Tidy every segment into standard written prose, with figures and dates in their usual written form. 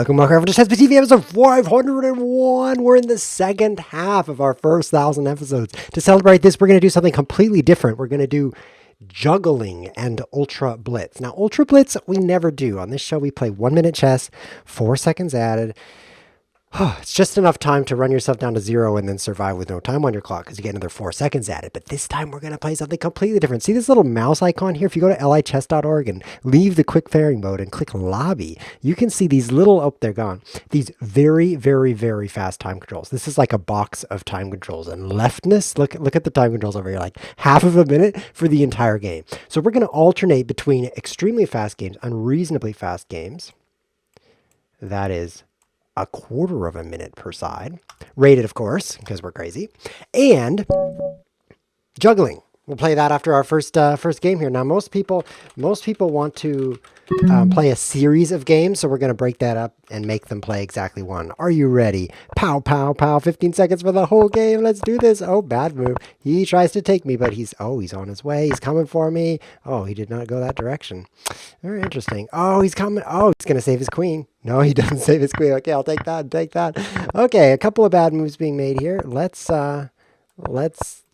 Welcome to ChessWhiz TV episode 501. We're in the second half of our first 1,000 episodes. To celebrate this, we're going to do something completely different. We're going to do juggling and ultra blitz. Now, ultra blitz, we never do. On this show, we play 1 minute chess, 4 seconds added. It's just enough time to run yourself down to 0 and then survive with no time on your clock because you get another 4 seconds added. But this time we're going to play something completely different. See this little mouse icon here? If you go to lichess.org and leave the quick pairing mode and click lobby, you can see these little, oh, they're gone. These very, very, very fast time controls. This is like a box of time controls. And leftness, look at the time controls over here, like half of a minute for the entire game. So we're going to alternate between extremely fast games, unreasonably fast games. That is a quarter of a minute per side, rated, of course, because we're crazy, and juggling. We'll play that after our first game here. Now, most people want to play a series of games, so we're going to break that up and make them play exactly one. Are you ready? Pow, pow, pow. 15 seconds for the whole game. Let's do this. Oh, bad move. He tries to take me, but he's on his way. He's coming for me. Oh, he did not go that direction. Very interesting. Oh, he's coming. Oh, he's going to save his queen. No, he doesn't save his queen. Okay, I'll take that. Take that. Okay, a couple of bad moves being made here. Let's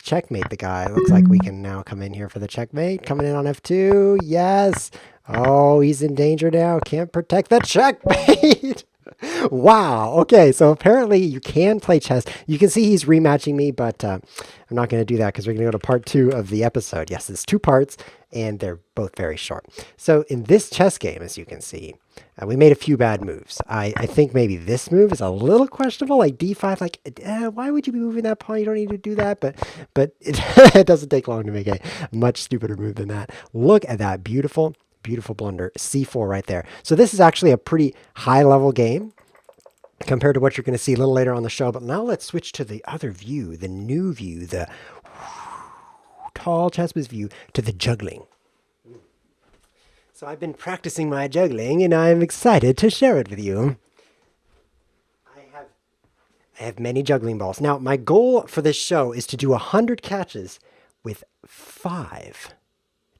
checkmate the guy. Looks like we can now come in here for the checkmate. Coming in on F2. Yes. Oh, he's in danger now. Can't protect the checkmate. Wow. Okay, so apparently you can play chess. You can see he's rematching me, but I'm not going to do that because we're going to go to part 2 of the episode. Yes, it's 2 parts, and they're both very short. So in this chess game, as you can see, we made a few bad moves. I think maybe this move is a little questionable, like d5. Like, why would you be moving that pawn? You don't need to do that. But it doesn't take long to make a much stupider move than that. Look at that beautiful, beautiful blunder. C4 right there. So this is actually a pretty high-level game compared to what you're going to see a little later on the show. But now let's switch to the other view, the new view, the tall ChessWhiz view, to the juggling. So I've been practicing my juggling, and I'm excited to share it with you. I have many juggling balls. Now, my goal for this show is to do 100 catches with 5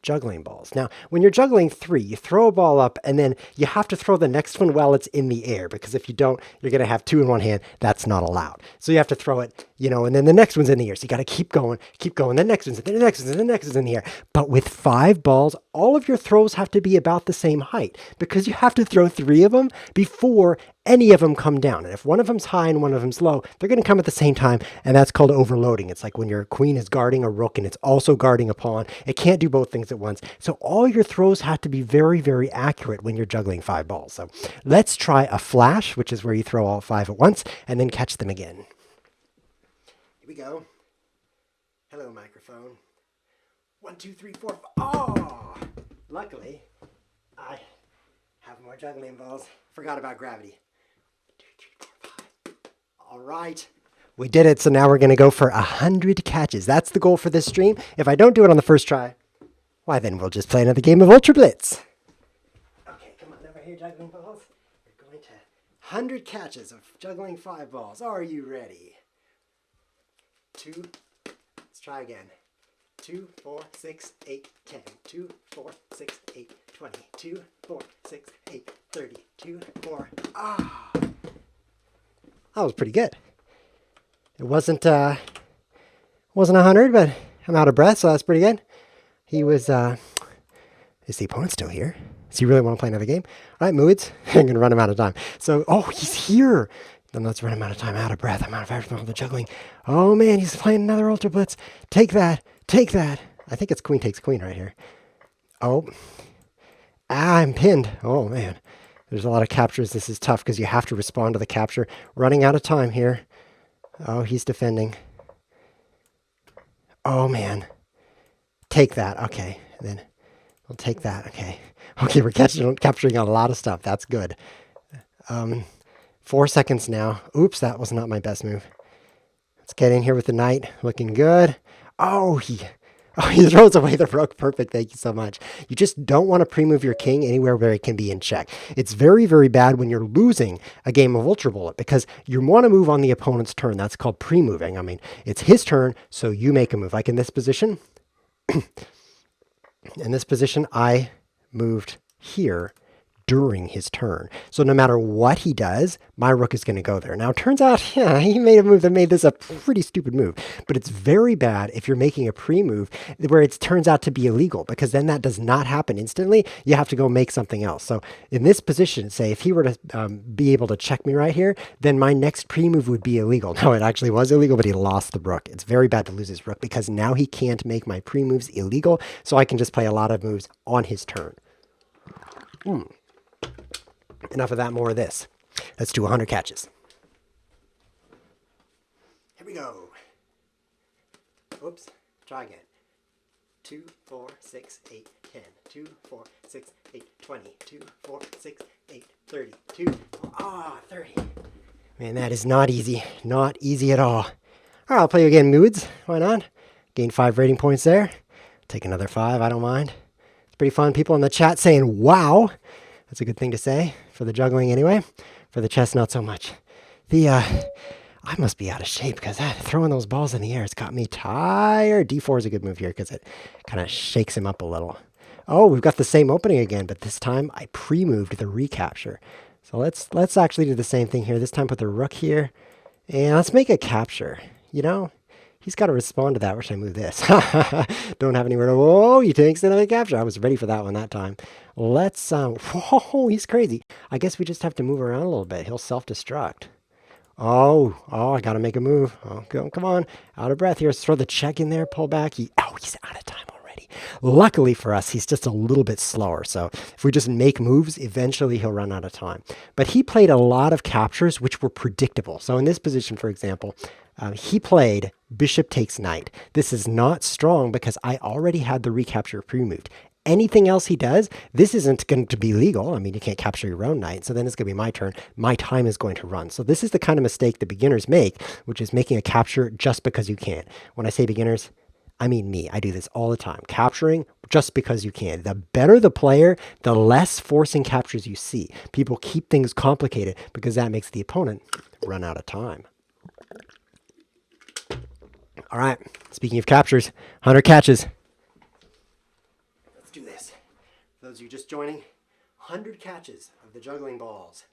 juggling balls. Now, when you're juggling 3, you throw a ball up, and then you have to throw the next one while it's in the air, because if you don't, you're going to have 2 in one hand. That's not allowed. So you have to throw it, and then the next one's in the air. So you got to keep going. The next one's, then the next one's, and the next one's in the air. But with 5 balls, all of your throws have to be about the same height, because you have to throw 3 of them before any of them come down. And if one of them's high and one of them's low, they're going to come at the same time, and that's called overloading. It's like when your queen is guarding a rook and it's also guarding a pawn. It can't do both things at once. So all your throws have to be very, very accurate when you're juggling 5 balls. So let's try a flash, which is where you throw all 5 at once and then catch them again. Here we go. Hello, microphone. 1, 2, 3, 4. Oh! Luckily, I have more juggling balls. Forgot about gravity. 2, 3, 4, 5. All right. We did it, so now we're going to go for 100 catches. That's the goal for this stream. If I don't do it on the first try, why then we'll just play another game of Ultra Blitz. Okay, come on over here, juggling balls. We're going to 100 catches of juggling 5 balls. Are you ready? 2. Let's try again. 2, 4, 6, 8, 10. 2, 4, 6, 8, 20. 2, 4, 6, 8, 30. 2, 4. Ah! That was pretty good. It wasn't 100, but I'm out of breath, so that's pretty good. He was, is the opponent still here? Does he really want to play another game? All right, Moods, I'm going to run him out of time. So, oh, he's here. Then let's run him out of time, out of breath. I'm out of everything, all the juggling. Oh, man, he's playing another Ultra Blitz. Take that. Take that. I think it's queen takes queen right here. Oh. I'm pinned. Oh, man. There's a lot of captures. This is tough because you have to respond to the capture. Running out of time here. Oh, he's defending. Oh, man. Take that. Okay. And then we'll take that. Okay. Okay, we're capturing a lot of stuff. That's good. 4 seconds now. Oops, that was not my best move. Let's get in here with the knight. Looking good. Oh, he throws away the rook. Perfect. Thank you so much. You just don't want to pre-move your king anywhere where it can be in check. It's very, very bad when you're losing a game of Ultra Bullet because you want to move on the opponent's turn. That's called pre-moving. I mean, it's his turn, so you make a move. Like in this position. In this position, I moved here during his turn. So no matter what he does, my rook is going to go there. Now, it turns out, yeah, he made a move that made this a pretty stupid move. But it's very bad if you're making a pre-move where it turns out to be illegal, because then that does not happen instantly. You have to go make something else. So in this position, say, if he were to be able to check me right here, then my next pre-move would be illegal. No, it actually was illegal, but he lost the rook. It's very bad to lose his rook because now he can't make my pre-moves illegal, so I can just play a lot of moves on his turn. Enough of that, more of this. Let's do 100 catches. Here we go. Oops, try again. 2, 4, 6, 8, 10. 2, 4, 6, 8, 20. 2, 4, 6, 8, 30. 2, 4, 30. Man, that is not easy. Not easy at all. All right, I'll play you again, moods. Why not? Gain 5 rating points there. Take another 5, I don't mind. It's pretty fun. People in the chat saying, wow. That's a good thing to say for the juggling anyway. For the chess, not so much. I must be out of shape because throwing those balls in the air has got me tired. D4 is a good move here because it kind of shakes him up a little. Oh, we've got the same opening again, but this time I pre-moved the recapture. So let's actually do the same thing here. This time put the rook here, and let's make a capture. You know, he's got to respond to that. Where should I move this? Don't have anywhere to... Whoa, he takes another capture. I was ready for that one that time. Let's... Whoa, he's crazy. I guess we just have to move around a little bit. He'll self-destruct. Oh, I got to make a move. Oh, come on. Out of breath here. Let's throw the check in there. Pull back. He's out of time already. Luckily for us, he's just a little bit slower. So if we just make moves, eventually he'll run out of time. But he played a lot of captures, which were predictable. So in this position, for example, he played bishop takes knight. This is not strong because I already had the recapture pre-moved. Anything else he does, this isn't going to be legal. I mean, you can't capture your own knight, so then it's going to be my turn. My time is going to run. So this is the kind of mistake the beginners make, which is making a capture just because you can. When I say beginners, I mean me. I do this all the time. Capturing just because you can. The better the player, the less forcing captures you see. People keep things complicated because that makes the opponent run out of time. All right, speaking of captures, 100 catches. Let's do this. For those of you just joining, 100 catches of the juggling balls.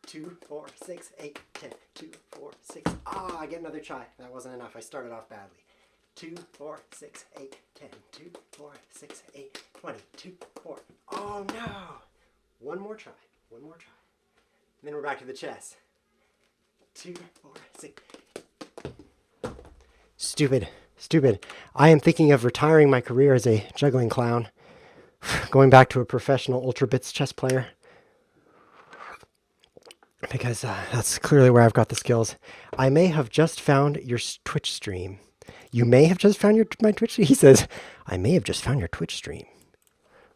2, 4, 6, 8, 10. 2, 4, 6. I get another try. That wasn't enough. I started off badly. 2, 4, 6, 8, 10. 2, 4, 6, 8, 20. 2, 4. Oh no! One more try. One more try. And then we're back to the chess. 2, 4, 6. Stupid. I am thinking of retiring my career as a juggling clown. Going back to a professional Ultra Bits chess player. Because that's clearly where I've got the skills. I may have just found your Twitch stream. You may have just found my Twitch stream? He says, I may have just found your Twitch stream.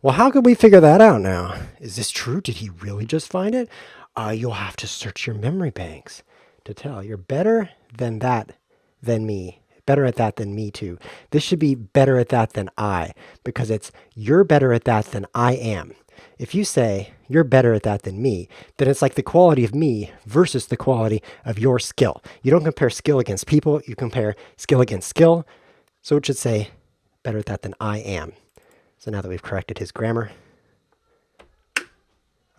Well, how could we figure that out now? Is this true? Did he really just find it? You'll have to search your memory banks to tell. You're better than that than me. Better at that than me too. This should be better at that than I, because it's you're better at that than I am. If you say you're better at that than me, then it's like the quality of me versus the quality of your skill. You don't compare skill against people, you compare skill against skill. So it should say better at that than I am. So now that we've corrected his grammar.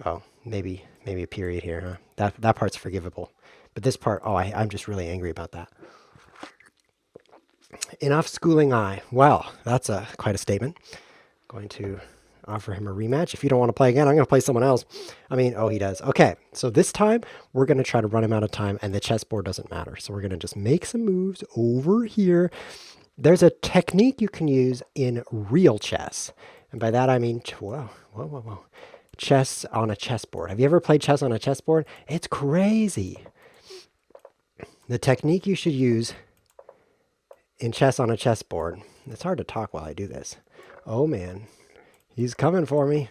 Oh, maybe a period here, huh? That part's forgivable. But this part, I'm just really angry about that. Enough schooling I. Well, that's quite a statement. Going to offer him a rematch. If you don't want to play again, I'm going to play someone else. He does. Okay, so this time we're going to try to run him out of time, and the chessboard doesn't matter. So we're going to just make some moves over here. There's a technique you can use in real chess. And by that I mean, whoa. Chess on a chessboard. Have you ever played chess on a chessboard? It's crazy. The technique you should use in chess on a chessboard. It's hard to talk while I do this. Oh man, he's coming for me.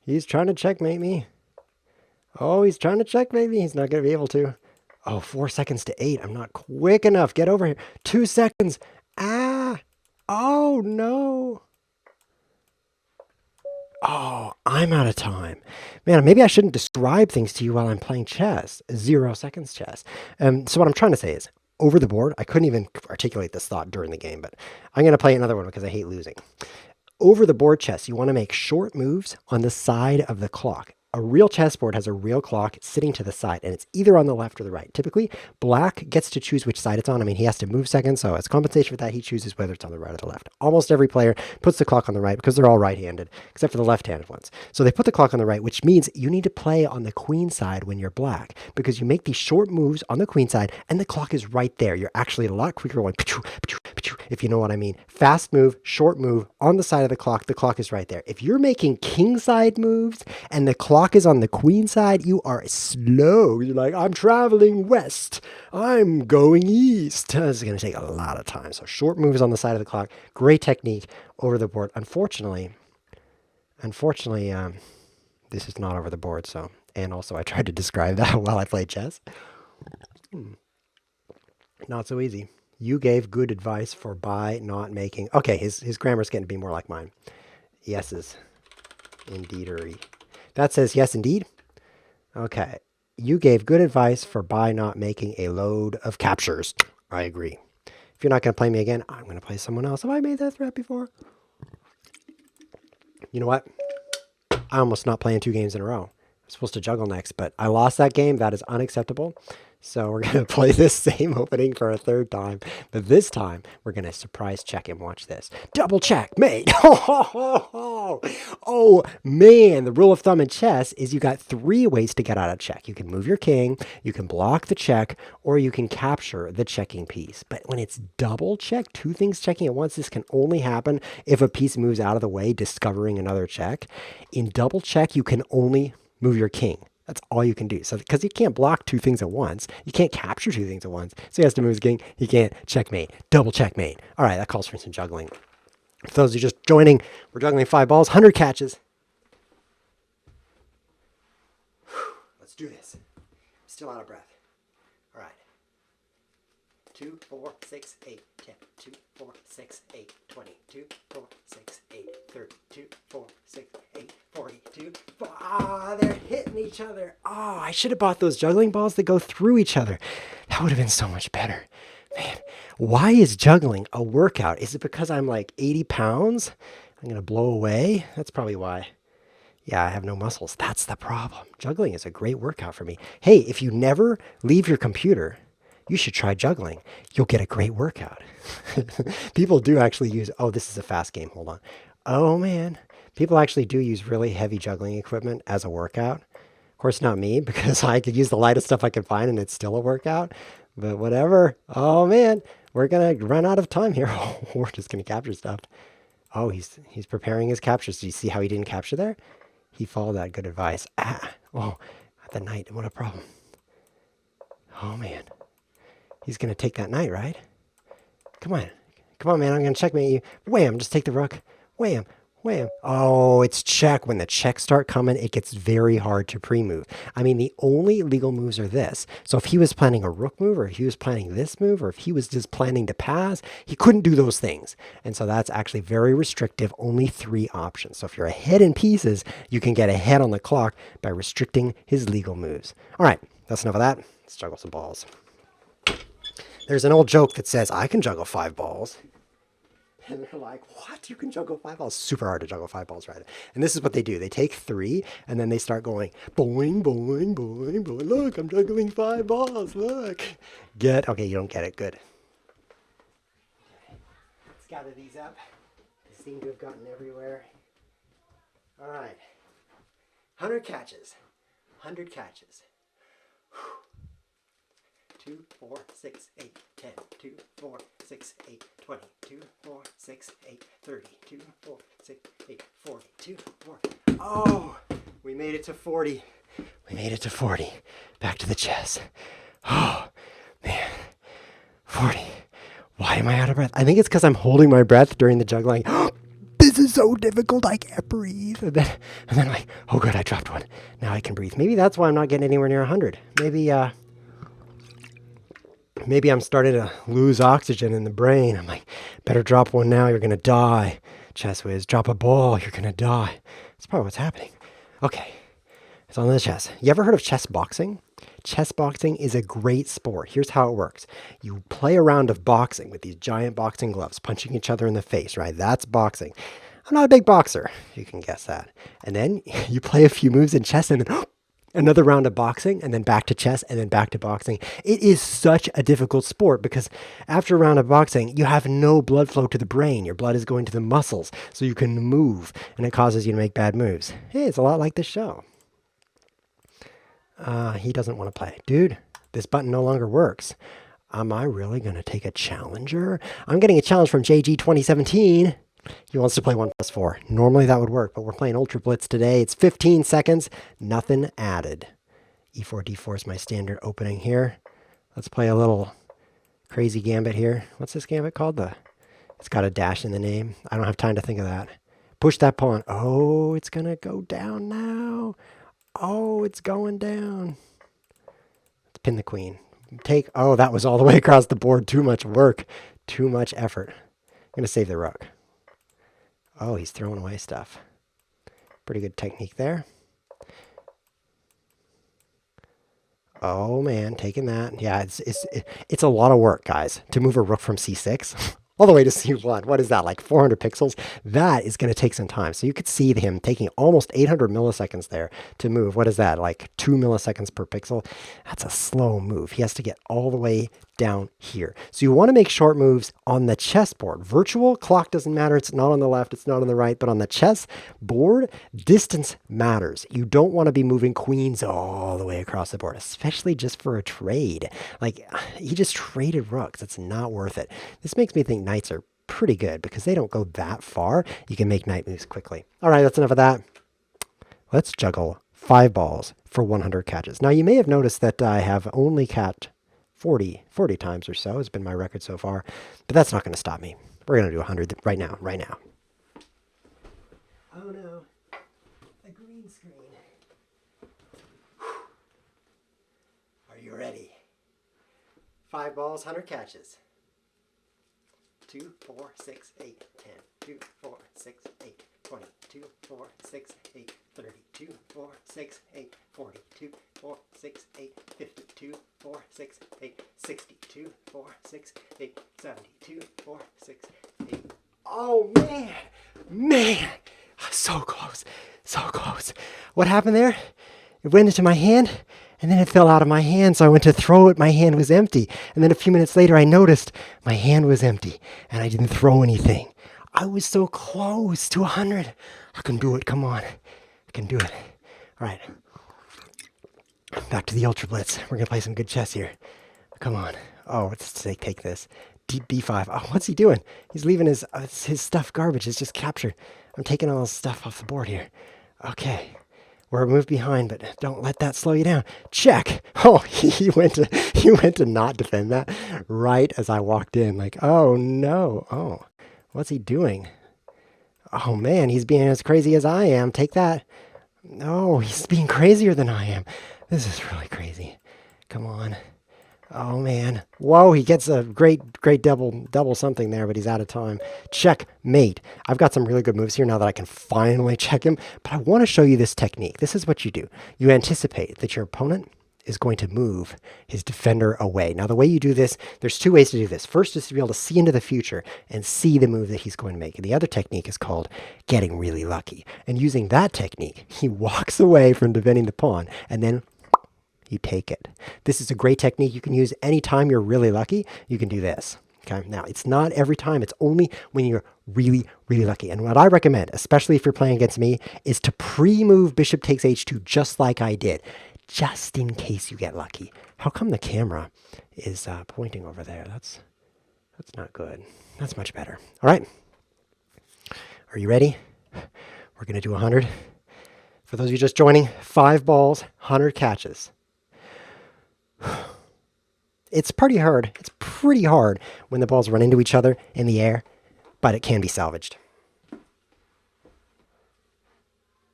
He's trying to checkmate me. Oh, he's trying to checkmate me. He's not going to be able to. Oh, 4 seconds to 8. I'm not quick enough. Get over here. 2 seconds. Oh no. Oh, I'm out of time. Man, maybe I shouldn't describe things to you while I'm playing chess. 0 seconds chess. So what I'm trying to say is, over the board, I couldn't even articulate this thought during the game, but I'm going to play another one because I hate losing. over the board chess, you want to make short moves on the side of the clock. A real chessboard has a real clock sitting to the side, and it's either on the left or the right. Typically, black gets to choose which side it's on. I mean, he has to move second, so as compensation for that, he chooses whether it's on the right or the left. Almost every player puts the clock on the right because they're all right-handed, except for the left-handed ones. So they put the clock on the right, which means you need to play on the queen side when you're black, because you make these short moves on the queen side, and the clock is right there. You're actually a lot quicker going, if you know what I mean. Fast move, short move, on the side of the clock is right there. If you're making king side moves, and the clock is on the queen side, you are slow. You're like, I'm traveling west. I'm going east. This is going to take a lot of time. So short moves on the side of the clock. Great technique over the board. Unfortunately, this is not over the board. So, and also I tried to describe that while I played chess. Not so easy. You gave good advice for by not making. Okay, his grammar's getting to be more like mine. Yeses, indeedery. That says yes, indeed. Okay. You gave good advice for by not making a load of captures. I agree. If you're not going to play me again, I'm going to play someone else. Have I made that threat before? You know what? I almost not playing 2 games in a row. I'm supposed to juggle next, but I lost that game. That is unacceptable. So we're going to play this same opening for a 3rd time. But this time, we're going to surprise check him. Watch this. Double check, mate. Oh, man. The rule of thumb in chess is you got 3 ways to get out of check. You can move your king, you can block the check, or you can capture the checking piece. But when it's double check, 2 things checking at once, this can only happen if a piece moves out of the way, discovering another check. In double check, you can only move your king. That's all you can do. So, because he can't block 2 things at once, you can't capture 2 things at once. So he has to move his king. He can't checkmate, double checkmate. All right, that calls for some juggling. For those of you just joining, we're juggling 5 balls, 100 catches. Let's do this. Still out of breath. All right. 2, 4, 6, 8, 10. 2, 4, 6, 8, 20. 2, 4, 6, 8, 30. 2, 4, 6, 8, 42. Ah, they're hitting each other. Oh, I should have bought those juggling balls that go through each other. That would have been so much better. Man, why is juggling a workout? Is it because I'm like 80 pounds? I'm going to blow away? That's probably why. Yeah, I have no muscles. That's the problem. Juggling is a great workout for me. Hey, if you never leave your computer, you should try juggling. You'll get a great workout. People do actually use, oh, this is a fast game. Hold on. Oh, man. People actually do use really heavy juggling equipment as a workout. Of course, not me, because I could use the lightest stuff I could find and it's still a workout. But whatever. Oh, man. We're going to run out of time here. We're just going to capture stuff. Oh, he's preparing his captures. Do you see how he didn't capture there? He followed that good advice. Oh, the knight. What a problem. Oh, man. He's going to take that knight, right? Come on. Come on, man. I'm going to checkmate you. Wham. Just take the rook. Wham. Wham. Oh, it's check. When the checks start coming, it gets very hard to pre-move. I mean, the only legal moves are this. So if he was planning a rook move, or if he was planning this move, or if he was just planning to pass, he couldn't do those things. And so that's actually very restrictive. Only 3 options. So if you're ahead in pieces, you can get ahead on the clock by restricting his legal moves. All right, that's enough of that. Let's juggle some balls. There's an old joke that says, I can juggle 5 balls. And they're like, what? You can juggle 5 balls? Super hard to juggle 5 balls, right? And this is what they do. They take 3, and then they start going, boing, boing, boing, boing. Look, I'm juggling 5 balls. Look. Okay, you don't get it. Good. Let's gather these up. They seem to have gotten everywhere. All right. 100 catches. 100 catches. 2, 4, 6, 8, 10. 2, 4, 6, 8, 20. 2, 4, 6, 8, 30. 2, 4, 6, 8, 40. 2, 4. Oh, we made it to 40. We made it to 40. Back to the chess. Oh, man. 40. Why am I out of breath? I think it's because I'm holding my breath during the juggling. This is so difficult. I can't breathe. And then like, oh, good, I dropped one. Now I can breathe. Maybe that's why I'm not getting anywhere near 100. Maybe I'm starting to lose oxygen in the brain. I'm like, better drop one now. You're going to die. ChessWhiz, drop a ball. You're going to die. That's probably what's happening. Okay. It's on the chess. You ever heard of chess boxing? Chess boxing is a great sport. Here's how it works. You play a round of boxing with these giant boxing gloves, punching each other in the face, right? That's boxing. I'm not a big boxer. You can guess that. And then you play a few moves in chess and then another round of boxing and then back to chess and then back to boxing. It is such a difficult sport because after a round of boxing, you have no blood flow to the brain. Your blood is going to the muscles so you can move and it causes you to make bad moves. Hey, it's a lot like this show. He doesn't want to play. Dude, this button no longer works. Am I really going to take a challenger? I'm getting a challenge from JG 2017. He wants to play 1+4. Normally that would work, but we're playing Ultra Blitz today. It's 15 seconds, nothing added. E4, D4 is my standard opening here. Let's play a little crazy gambit here. What's this gambit called? It's got a dash in the name. I don't have time to think of that. Push that pawn. Oh, it's going to go down now. Oh, it's going down. Let's pin the queen. Oh, that was all the way across the board. Too much work. Too much effort. I'm going to save the rook. Oh, he's throwing away stuff. Pretty good technique there. Oh, man, taking that. Yeah, it's a lot of work, guys, to move a rook from c6 all the way to c1. What is that, like 400 pixels? That is going to take some time. So you could see him taking almost 800 milliseconds there to move. What is that, like 2 milliseconds per pixel? That's a slow move. He has to get all the way down here. So you want to make short moves on the chessboard. Virtual clock doesn't matter. It's not on the left. It's not on the right. But on the chess board, distance matters. You don't want to be moving queens all the way across the board, especially just for a trade. Like, he just traded rooks. It's not worth it. This makes me think knights are pretty good because they don't go that far. You can make knight moves quickly. All right, that's enough of that. Let's juggle 5 balls for 100 catches. Now, you may have noticed that I have only catched 40 times or so has been my record so far, but that's not going to stop me. We're going to do 100 right now. Oh no, a green screen. Are you ready? 5 balls, 100 catches. 2, 4, 6, 8, 10. 2, 4, 6, 8, 20. 2, 4, 6, 8, 30. 2, 4, 6, 8, 40. 2, 4, 6, 8, 50. 2, 4, 6, 8, 60. 2, 4, 6, 8, 70. 2, 4, 6, 8. Oh, man, so close, so close. What happened there? It went into my hand, and then it fell out of my hand, so I went to throw it, my hand was empty. And then a few minutes later, I noticed my hand was empty, and I didn't throw anything. I was so close to 100. I can do it, come on. I can do it. All right. Back to the Ultra Blitz. We're going to play some good chess here. Come on. Oh, let's take this. Deep B5. Oh, what's he doing? He's leaving his stuff garbage. It's just captured. I'm taking all his stuff off the board here. Okay. We're a move behind, but don't let that slow you down. Check. Oh, he went to not defend that right as I walked in. Like, oh no. Oh, what's he doing? Oh man, he's being as crazy as I am. Take that. No, he's being crazier than I am. This is really crazy. Come on. Oh man. Whoa, he gets a great double something there, but he's out of time. Checkmate. I've got some really good moves here now that I can finally check him, but I want to show you this technique. This is what you do. You anticipate that your opponent is going to move his defender away. Now, the way you do this, there's 2 ways to do this. First is to be able to see into the future and see the move that he's going to make. And the other technique is called getting really lucky. And using that technique, he walks away from defending the pawn, and then you take it. This is a great technique you can use anytime you're really lucky. You can do this. Okay. Now, it's not every time. It's only when you're really, really lucky. And what I recommend, especially if you're playing against me, is to pre-move bishop takes h2 just like I did, just in case you get lucky. How come the camera is pointing over there? That's not good. That's much better. All right. Are you ready? We're going to do 100. For those of you just joining, 5 balls, 100 catches. It's pretty hard. It's pretty hard when the balls run into each other in the air, but it can be salvaged.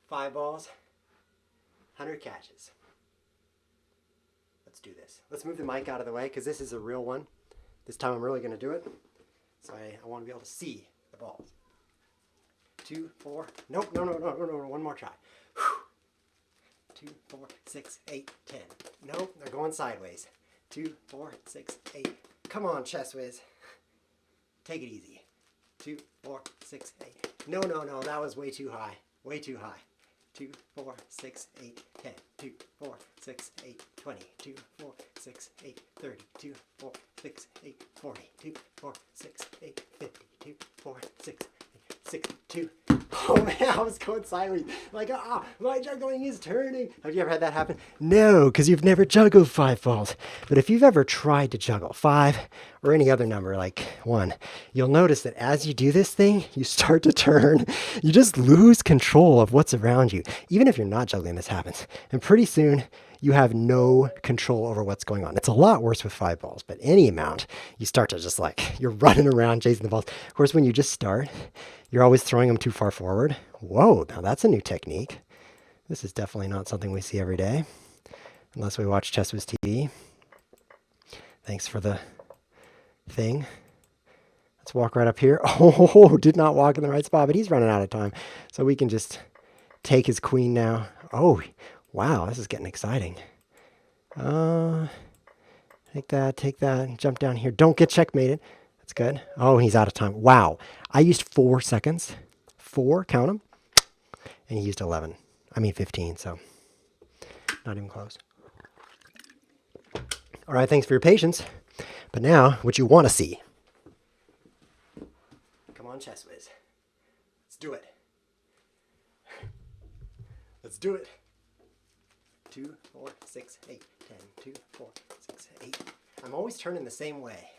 5 balls, 100 catches. Let's do this. Let's move the mic out of the way because this is a real one. This time I'm really going to do it. So I want to be able to see the balls. 2, 4. Nope. No. One more try. 2, 4, 6, 8, 10. Nope, they're going sideways. 2, 4, 6, 8. Come on, ChessWhiz. Take it easy. 2, 4, 6, 8. No, no, no, that was way too high. Way too high. 2, 4, 6, 8, 10. 2, 4, 6, 8, 20. 2, 4, 6, 8, 30. 2, 4, 6, 8, 40. 2, 4, 6, 8, 50. 2, 4, 6, 8, 62. Oh man, I was going sideways. Like, my juggling is turning. Have you ever had that happen? No, because you've never juggled 5 balls. But if you've ever tried to juggle 5 or any other number like 1, you'll notice that as you do this thing, you start to turn. You just lose control of what's around you. Even if you're not juggling, this happens. And pretty soon, you have no control over what's going on. It's a lot worse with 5 balls, but any amount, you start to just like, you're running around chasing the balls. Of course, when you just start, you're always throwing them too far forward. Whoa, now that's a new technique. This is definitely not something we see every day, unless we watch ChessWhiz TV. Thanks for the thing. Let's walk right up here. Oh, did not walk in the right spot, but he's running out of time. So we can just take his queen now. Oh, wow, this is getting exciting. Take that, jump down here. Don't get checkmated. That's good. Oh, he's out of time. Wow. I used 4 seconds. 4, count them. And he used 11. I mean 15, so not even close. All right, thanks for your patience. But now, what you want to see. Come on, ChessWhiz. Let's do it. Let's do it. 2, 4, 6, 8, 10. 2, 4, 6, 8. I'm always turning the same way.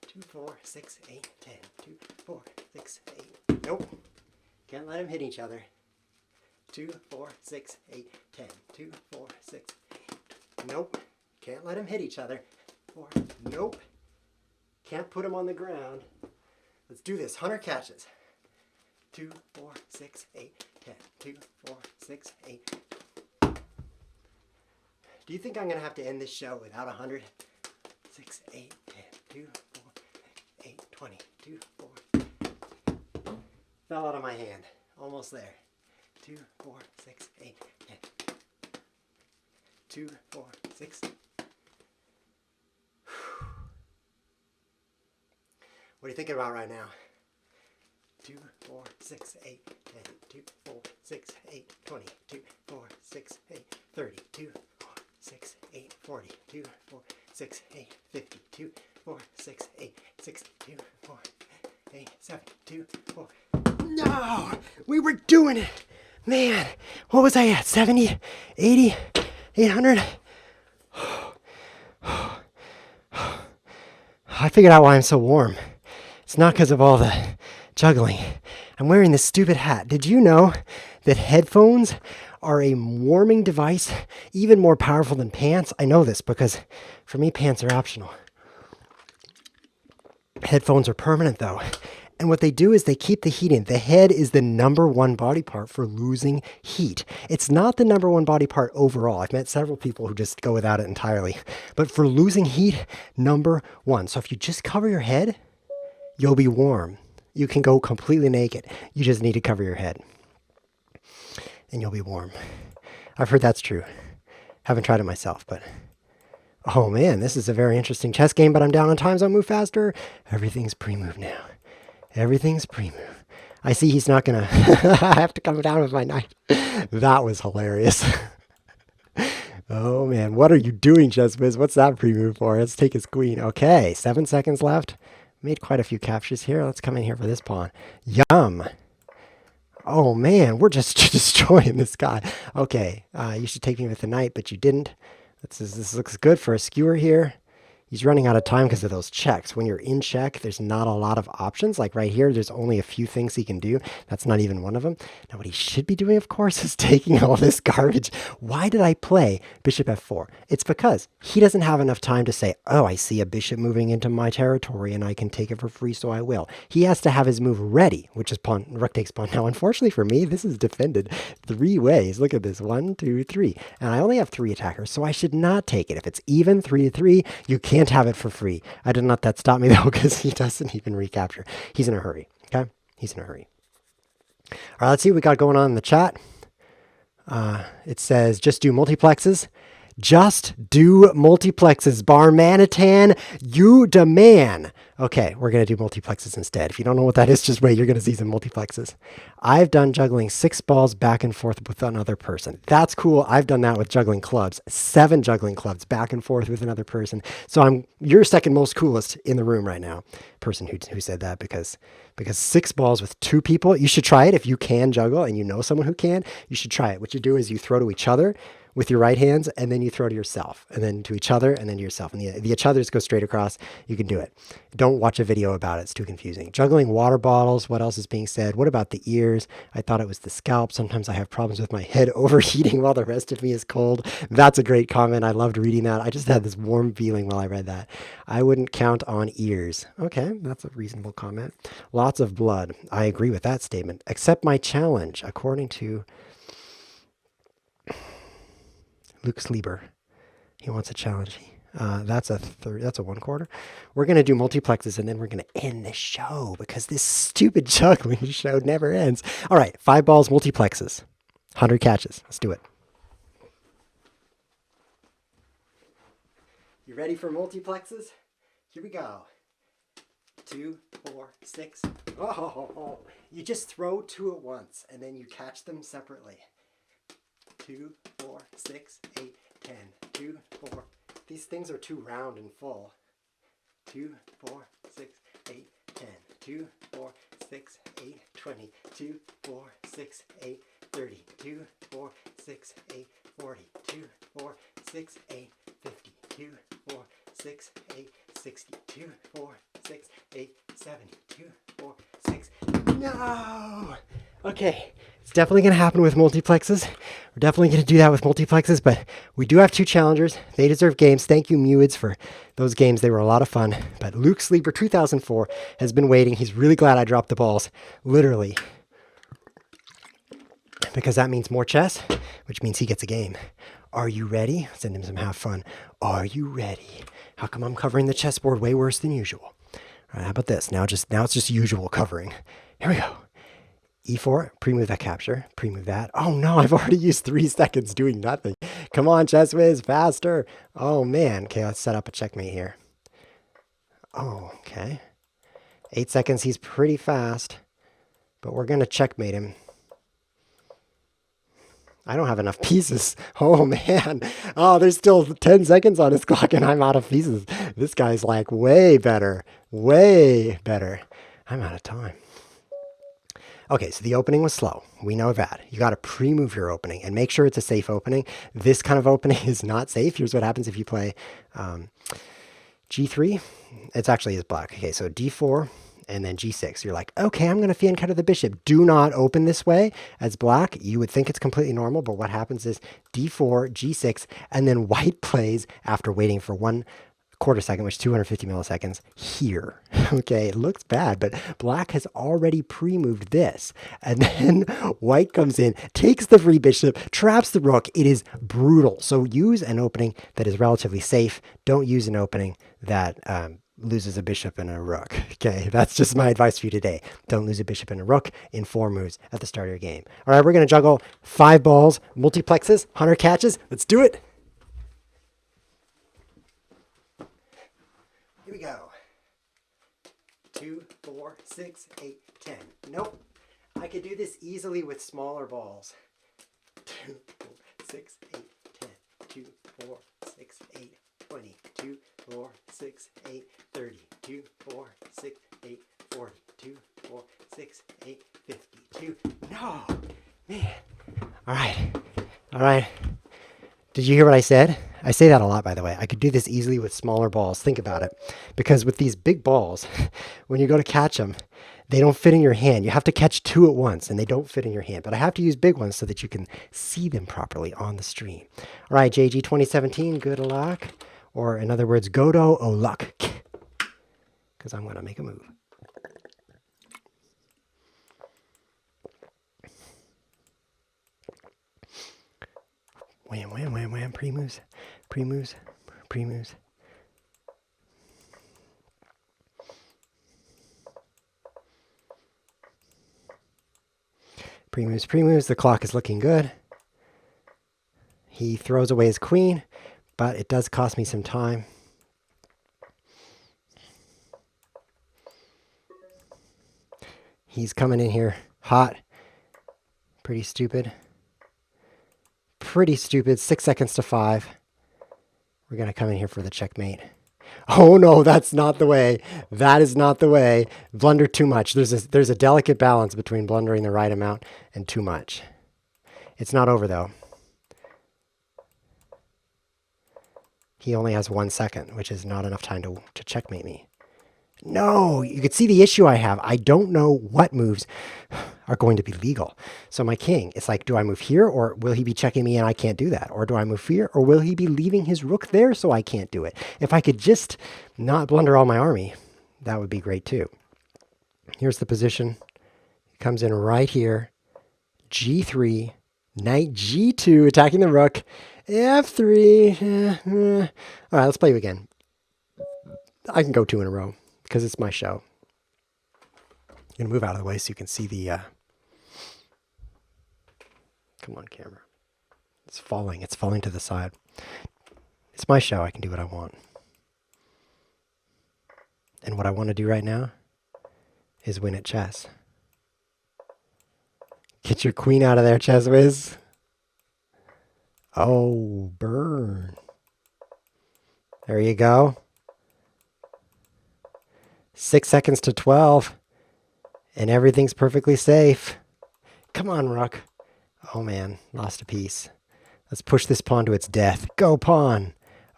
2, 4, 6, 8, 10. 2, 4, 6, 8. Nope. Can't let them hit each other. 2, 4, 6, 8, 10. 2, 4, 6, 8. Nope. Can't let them hit each other. 4. Nope. Can't put them on the ground. Let's do this. 100 catches. 2, 4, 6, 8, 10. 2, 4, 6, 8. Do you think I'm going to have to end this show without 100? 6, 8, 10. 2, 4, 8, 20. 2, 4. Fell out of my hand. Almost there. 2, 4, 6, 8, 10. 2, 4, 6. What are you thinking about right now? 2, 4, 6, 8, 10. 2, 4, 6, 8, 20. 2, 4, 6, 8, 30. 2, 4, 6, 8, 40. 2, 4, 6, 8, 50. 2, 4, 6, 8, 60. 2, 4, 8, 70. 2, 4. No! We were doing it! Man, what was I at? 70? 80? 800? I figured out why I'm so warm. It's not because of all the juggling. I'm wearing this stupid hat. Did you know that headphones are a warming device, even more powerful than pants? I know this because for me, pants are optional. Headphones are permanent though. And what they do is they keep the heat in. The head is the #1 body part for losing heat. It's not the #1 body part overall. I've met several people who just go without it entirely. But for losing heat, #1. So if you just cover your head, you'll be warm. You can go completely naked. You just need to cover your head. And you'll be warm. I've heard that's true. Haven't tried it myself, but... Oh man, this is a very interesting chess game, but I'm down on time, so I'll move faster. Everything's pre-move now. Everything's pre-move. I see he's not gonna... I have to come down with my knife. That was hilarious. Oh man, what are you doing, ChessWhiz? What's that pre-move for? Let's take his queen. Okay, 7 seconds left. Made quite a few captures here. Let's come in here for this pawn. Yum. Oh man, we're just destroying this guy. Okay, you should take me with the knight, but you didn't. This looks good for a skewer here. He's running out of time because of those checks. When you're in check, there's not a lot of options. Like right here, there's only a few things he can do. That's not even one of them. Now what he should be doing, of course, is taking all this garbage. Why did I play bishop f4? It's because he doesn't have enough time to say, oh, I see a bishop moving into my territory and I can take it for free, so I will. He has to have his move ready, which is pawn, rook takes pawn. Now, unfortunately for me, this is defended 3 ways. Look at this, 1, 2, 3. And I only have 3 attackers, so I should not take it. If it's even 3-3, you can't have it for free. I didn't let that stop me though, because he doesn't even recapture. He's in a hurry. Okay, he's in a hurry. All right, let's see what we got going on in the chat. It says just do multiplexes. Just do multiplexes. Barmanitan, you demand. Okay, we're going to do multiplexes instead. If you don't know what that is, just wait. You're going to see some multiplexes. I've done juggling 6 balls back and forth with another person. That's cool. I've done that with juggling clubs. 7 juggling clubs back and forth with another person. So you're second most coolest in the room right now. Person who said that because 6 balls with 2 people, you should try it. If you can juggle and you know someone who can, you should try it. What you do is you throw to each other with your right hands, and then you throw to yourself, and then to each other, and then to yourself. And the each others go straight across. You can do it. Don't watch a video about it. It's too confusing. Juggling water bottles. What else is being said? What about the ears? I thought it was the scalp. Sometimes I have problems with my head overheating while the rest of me is cold. That's a great comment. I loved reading that. I just had this warm feeling while I read that. I wouldn't count on ears. Okay, that's a reasonable comment. Lots of blood. I agree with that statement. Accept my challenge, according to Luke Sleeber. He wants a challenge. That's a 1/4. We're going to do multiplexes, and then we're going to end the show because this stupid juggling show never ends. All right, 5 balls, multiplexes. 100 catches. Let's do it. You ready for multiplexes? Here we go. 2, 4, 6. Oh, you just throw 2 at once, and then you catch them separately. 2, 4, 6, 8, 10. 2, 4. These things are too round and full. 2, 4, 6, 8, 10. 2, 4, 6, 8, 20. 2, 4, 6, 8, 30. 2, 4, 6, 8, 40. 2, 4, 6, 8, 50. 2, 4, 6, 8, 60. 2, 4, 6, 8, 70. 2, 4, 6. No! Okay, it's definitely going to happen with multiplexes. We're definitely going to do that with multiplexes, but we do have 2 challengers. They deserve games. Thank you, Muids, for those games. They were a lot of fun. But Luke Sleeper 2004 has been waiting. He's really glad I dropped the balls, literally, because that means more chess, which means he gets a game. Are you ready? Send him some have fun. Are you ready? How come I'm covering the chessboard way worse than usual? All right, how about this? Now it's just usual covering. Here we go. E4, pre-move that capture, pre-move that. Oh no, I've already used 3 seconds doing nothing. Come on, ChessWhiz, faster. Oh man, okay, let's set up a checkmate here. Oh, okay. 8 seconds, he's pretty fast, but we're gonna checkmate him. I don't have enough pieces. Oh man. Oh, there's still 10 seconds on his clock and I'm out of pieces. This guy's like way better. Way better. I'm out of time. Okay, so the opening was slow. We know that. You got to pre-move your opening and make sure it's a safe opening. This kind of opening is not safe. Here's what happens if you play G3. It's actually is black. Okay, so D4 and then G6. You're like, okay, I'm going to fan counter the bishop. Do not open this way as black. You would think it's completely normal, but what happens is D4, G6, and then white plays after waiting for 1/4 second, which is 250 milliseconds here. Okay, it looks bad, but black has already pre-moved this. And then white comes in, takes the free bishop, traps the rook. It is brutal. So use an opening that is relatively safe. Don't use an opening that loses a bishop and a rook. Okay, that's just my advice for you today. Don't lose a bishop and a rook in 4 moves at the start of your game. All right, we're going to juggle 5 balls, multiplexes, 100 catches. Let's do it. Here we go. 2, 4, 6, 8, 10. Nope. I could do this easily with smaller balls. 2, 4, 6, 8, 10. 2, 4, 6, 8, 20. 2, 4, 6, 8, 30. 2, 4, 6, 8, 40. 2, 4, 6, 8, 50. 2. No! Man. All right. All right. Did you hear what I said? I say that a lot, by the way. I could do this easily with smaller balls. Think about it. Because with these big balls, when you go to catch them, they don't fit in your hand. You have to catch 2 at once, and they don't fit in your hand. But I have to use big ones so that you can see them properly on the stream. All right, JG 2017, good luck. Or in other words, Godo o luck. Because I'm going to make a move. Wham, wham, wham, wham. Pre-moves, pre-moves, pre-moves. Pre-moves, pre-moves. The clock is looking good. He throws away his queen. but it does cost me some time. He's coming in here hot. Pretty stupid. Pretty stupid. 6 seconds to 5. We're going to come in here for the checkmate. Oh no, that's not the way. That is not the way. Blunder too much. There's a delicate balance between blundering the right amount and too much. It's not over though. He only has 1 second, which is not enough time to checkmate me. No, you can see the issue I have. I don't know what moves are going to be legal. So my king, it's like, do I move here or will he be checking me and I can't do that? Or do I move here or will he be leaving his rook there so I can't do it? If I could just not blunder all my army, that would be great too. Here's the position. He comes in right here. G3, knight G2, attacking the rook. F3. All right, let's play you again. I can go 2 in a row, because it's my show. I'm going to move out of the way so you can see the... Come on, camera. It's falling. It's falling to the side. It's my show. I can do what I want. And what I want to do right now is win at chess. Get your queen out of there, ChessWhiz. Oh, burn. There you go. 6 seconds to 12. And everything's perfectly safe. Come on, rook. Oh, man. Lost a piece. Let's push this pawn to its death. Go, pawn.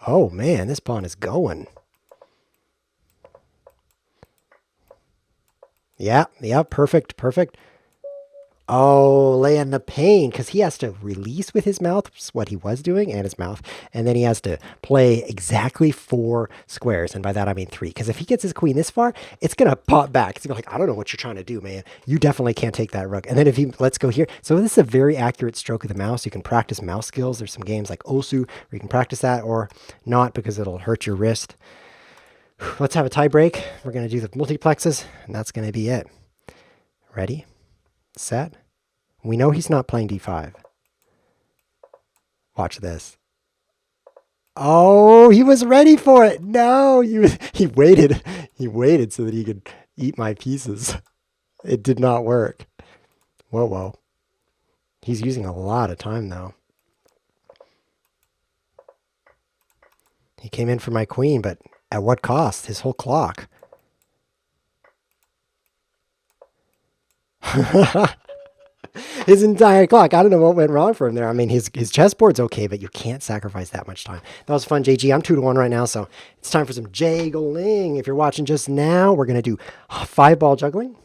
Oh, man. This pawn is going. Yeah. Perfect. Perfect. Oh, lay in the pain, because he has to release with his mouth what he was doing and his mouth, and then he has to play exactly 4 squares, and by that I mean 3, because if he gets his queen this far, it's going to pop back. It's going to be like, I don't know what you're trying to do, man. You definitely can't take that rook. And then if he lets go here, so this is a very accurate stroke of the mouse. You can practice mouse skills. There's some games like Osu where you can practice that, or not, because it'll hurt your wrist. Let's have a tie break. We're going to do the multiplexes, and that's going to be it. Ready? Set. We know he's not playing d5. Watch this. Oh, he was ready for it. No, he waited. He waited so that he could eat my pieces. It did not work. Whoa. He's using a lot of time, though. He came in for my queen, but at what cost? His whole clock. His entire clock. I don't know what went wrong for him there. I mean, his chessboard's okay, but you can't sacrifice that much time. That was fun, JG. I'm 2-1 right now, so it's time for some juggling. If you're watching just now, we're going to do 5-ball juggling,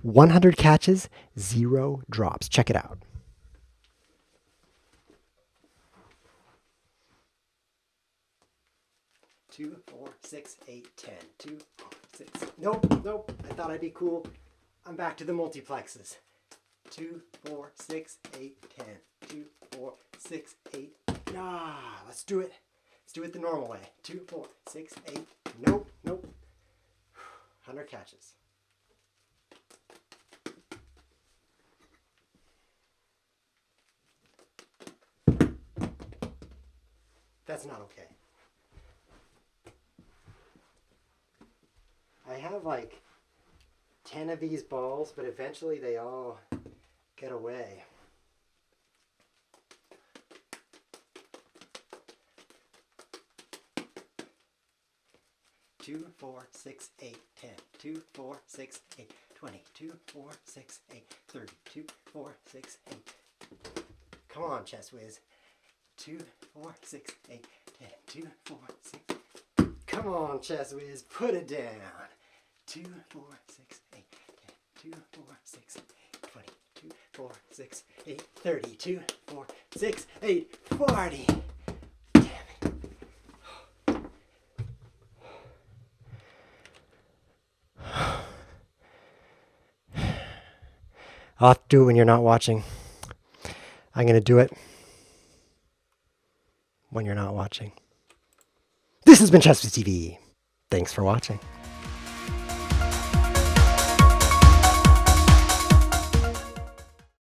100 catches, 0 drops. Check it out. Two, 4, 6, 8, 10. 2, 4, 6. Nope. I thought I'd be cool. I'm back to the multiplexes. 2, 4, 6, 8, 10. 2, 4, 6, 8. Let's do it. Let's do it the normal way. 2, 4, 6, 8. Nope. 100 catches. That's not okay. I have like 10 of these balls, but eventually they all get away. Two, 4, 6, 8, 10. 2, 4, 6, 8, 20. 2, 4, 6, 8, 30. 2, 4, 6, 8. Come on, ChessWhiz. 2, 4, 6, 8, 10. 2, 4, 6. Come on, ChessWhiz. Put it down. 2, 4, 6, 8, 10. 2, 4, 6, 8, 20. 2, 4, 6, 8, 30. 2, 4, 6, 8, 40. Damn it. I'll have to do it when you're not watching. I'm going to do it when you're not watching. This has been ChessWhiz TV. Thanks for watching.